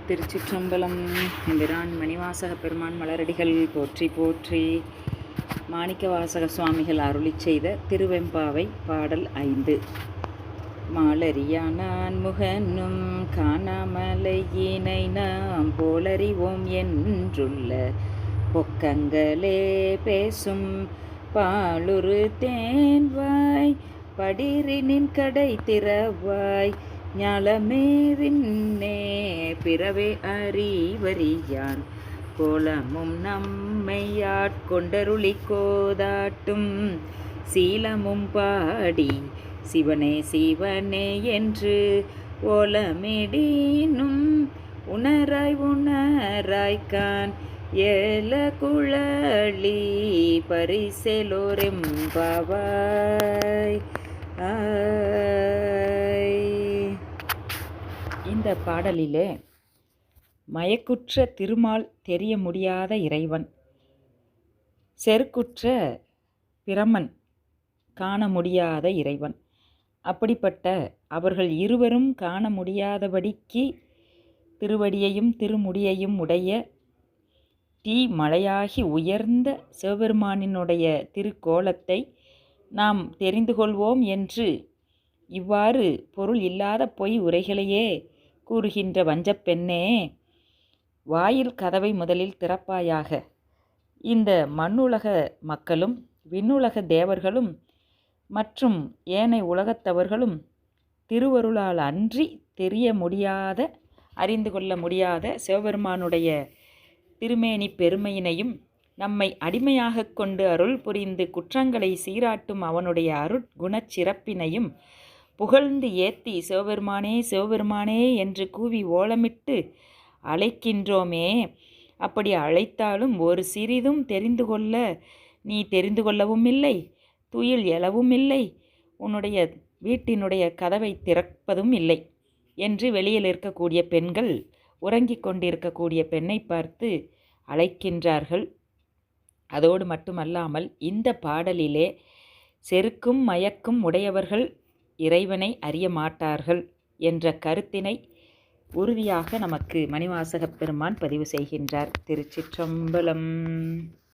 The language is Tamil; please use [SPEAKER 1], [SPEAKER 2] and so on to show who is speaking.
[SPEAKER 1] திருச்சிற்றம்பலம். எம்பிரான் மணிவாசக பெருமான் மலரடிகள் போற்றி போற்றி. மாணிக்கவாசக சுவாமிகள் அருளி செய்த திருவெம்பாவை பாடல் 5. மாலறியான் முகனும் காணாமலையினை நாம் போலறிவோம் என்றுள்ள பொக்கங்களே பேசும் பாலுரு தேன்வாய் படிரினின் கடை திறவாய் ஞாலமேவின்னே பிறவே அறிவறியான் கோலமும் நம்மையாட்கொண்டருளி கோதாட்டும் சீலமும் பாடி சிவனே சிவனே என்று ஓலமிடினும் உணராய் உணராய்கான் ஏல குழலி பரிசெலோரெம்பாவாய். இந்த பாடலிலே மயக்குற்ற திருமால் தெரிய முடியாத இறைவன், செருக்குற்ற பிரமன் காண முடியாத இறைவன், அப்படிப்பட்ட அவர்கள் இருவரும் காண முடியாதபடிக்கு திருவடியையும் திருமுடியையும் உடைய மலையாகி உயர்ந்த சிவபெருமானினுடைய திருக்கோலத்தை நாம் தெரிந்து கொள்வோம் என்று இவ்வாறு பொருள் இல்லாத பொய் உரைகளையே கூறுகின்ற வஞ்சப்பெண்ணே, வாயில் கதவை முதலில் திறப்பாயாக. இந்த மண்ணுலக மக்களும் விண்ணுலக தேவர்களும் மற்றும் ஏனைய உலகத்தவர்களும் திருவருளால் அன்றி தெரிய முடியாத அறிந்து கொள்ள முடியாத சிவபெருமானுடைய திருமேனி பெருமையினையும் நம்மை அடிமையாக கொண்டு அருள் புரிந்து குற்றங்களை சீராட்டும் அவனுடைய அருட்குணச் சிறப்பினையும் புகழ்ந்து ஏத்தி சிவபெருமானே சிவபெருமானே என்று கூவி ஓலமிட்டு அழைக்கின்றோமே. அப்படி அழைத்தாலும் ஒரு சிறிதும் தெரிந்து கொள்ள நீ தெரிந்து கொள்ளவும் இல்லை, துயில் எழவும் இல்லை, உன்னுடைய வீட்டினுடைய கதவை திறப்பதும் இல்லை என்று வெளியில் இருக்கக்கூடிய பெண்கள் உறங்கிக் கொண்டிருக்கக்கூடிய பெண்ணை பார்த்து அழைக்கின்றார்கள். அதோடு மட்டுமல்லாமல் இந்த பாடலிலே செருக்கும் மயக்கும் உடையவர்கள் இறைவனை அறிய மாட்டார்கள் என்ற கருத்தினை உறுதியாக நமக்கு மணிவாசகப் பெருமான் பதிவு செய்கின்றார். திருச்சிற்றம்பலம்.